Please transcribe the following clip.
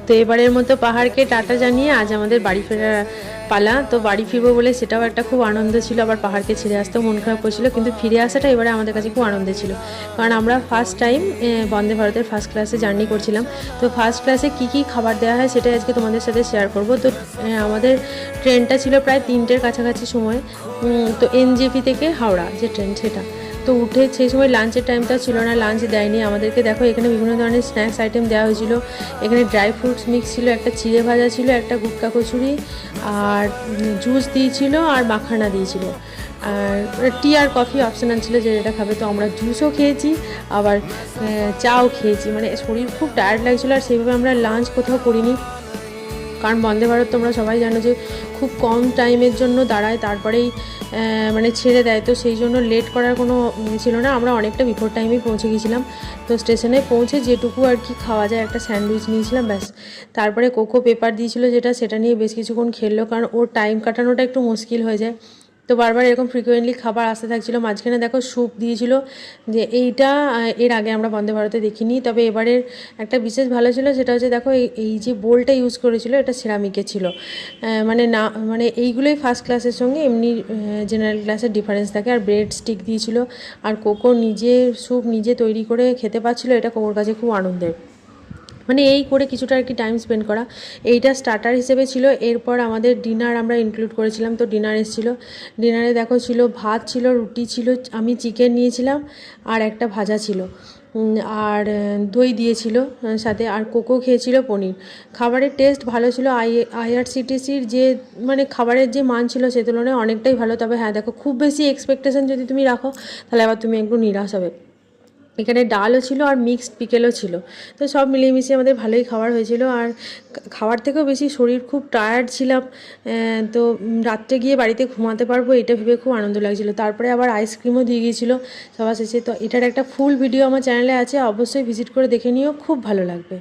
তো এবারের মতো পাহাড়কে টাটা জানিয়ে আজ আমাদের বাড়ি ফেরার পালা। তো বাড়ি ফিরবো বলে সেটাও একটা খুব আনন্দ ছিল, আবার পাহাড়কে ছেড়ে আসতেও মন খারাপ করছিল, কিন্তু ফিরে আসাটা এবারে আমাদের কাছে খুব আনন্দের ছিল। কারণ আমরা ফার্স্ট টাইম বন্দে ভারতের ফার্স্ট ক্লাসে জার্নি করছিলাম। তো ফার্স্ট ক্লাসে কী কী খাবার দেওয়া হয় সেটাই আজকে তোমাদের সাথে শেয়ার করব। তো আমাদের ট্রেনটা ছিল প্রায় 3টের কাছাকাছি সময়। তো এনজেপি থেকে হাওড়া যে ট্রেন সেটা, তো উঠে সেই সময় লাঞ্চের টাইমটা ছিল না, লাঞ্চ দেয়নি আমাদেরকে। দেখো এখানে বিভিন্ন ধরনের স্ন্যাক্স আইটেম দেওয়া হয়েছিল। এখানে ড্রাই ফ্রুটস মিক্স ছিল, একটা চিড়ে ভাজা ছিল, একটা গুটকা কচুরি, আর জুস দিয়েছিল, আর মাখানা দিয়েছিল, আর টি আর কফি অপশনাল ছিল যে যেটা খাবে। তো আমরা জুসও খেয়েছি, আবার চাও খেয়েছি। মানে শরীর খুব টায়ার্ড লাগছিলো, আর সেইভাবে আমরা লাঞ্চ কোথাও করিনি। কারণ বন্দে ভারত তোমরা সবাই জানো যে খুব কম টাইমের জন্য দাঁড়ায়, তারপরেই মানে ছেড়ে দেয়। তো সেই জন্য লেট করার কোনো ছিল না, আমরা অনেকটা বিফোর টাইমেই পৌঁছে গেছিলাম। তো স্টেশনে পৌঁছে যেটুকু আর কি খাওয়া যায়, একটা স্যান্ডউইচ নিয়েছিলাম ব্যাস। তারপরে কোকো পেপার দিয়েছিল যেটা, সেটা নিয়ে বেশ কিছুক্ষণ খেললো, কারণ ওর টাইম কাটানোটা একটু মুশকিল হয়ে যায়। তো বারবার এরকম ফ্রিকোয়েন্টলি খাবার আসতে থাকছিলো। মাঝখানে দেখো স্যুপ দিয়েছিল, যে এইটা এর আগে আমরা বন্দে ভারতে দেখিনি। তবে এবারের একটা বিশেষ ভালো ছিল, সেটা হচ্ছে দেখো এই যে বোলটা ইউজ করেছিল এটা সেরামিকের ছিল। মানে না, মানে এইগুলোই ফার্স্ট ক্লাসের সঙ্গে এমনি জেনারেল ক্লাসের ডিফারেন্স থাকে। আর ব্রেড স্টিক দিয়েছিল, আর কোকো নিজে স্যুপ নিজে তৈরি করে খেতে পারছিলো, এটা কোকোর কাছে খুব আনন্দের। মানে এই করে কিছুটা আর কি টাইম স্পেন্ড করা। এইটা স্টার্টার হিসেবে ছিল। এরপর আমাদের ডিনার আমরা ইনক্লুড করেছিলাম। তো ডিনার এসেছিলো, ডিনারে দেখো ছিল ভাত ছিল, রুটি ছিল, আমি চিকেন নিয়েছিলাম, আর একটা ভাজা ছিল, আর দই দিয়েছিল সাথে, আর কোকো খেয়েছিল পনির। খাবারের টেস্ট ভালো ছিল। আইআরসিটিসির যে মানে খাবারের যে মান ছিল সে তুলনায় অনেকটাই ভালো। তবে হ্যাঁ দেখো, খুব বেশি এক্সপেকটেশন যদি তুমি রাখো তাহলে আবার তুমি একটু নিরাশ হবে। এখানে ডালও ছিল আর মিক্সড পিকেলও ছিল। তো সব মিলিয়ে মিশিয়ে আমাদের ভালোই খাবার হয়েছিল। আর খাবার থেকেও বেশি শরীর খুব টায়ার্ড ছিলাম। তো রাত্রে গিয়ে বাড়িতে ঘুমাতে পারবো এটা ভেবে খুব আনন্দ লাগছিলো। তারপরে আবার আইসক্রিমও দিয়ে গিয়েছিলো সবার শেষে। তো এটার একটা ফুল ভিডিও আমার চ্যানেলে আছে, অবশ্যই ভিজিট করে দেখে নিও, খুব ভালো লাগবে।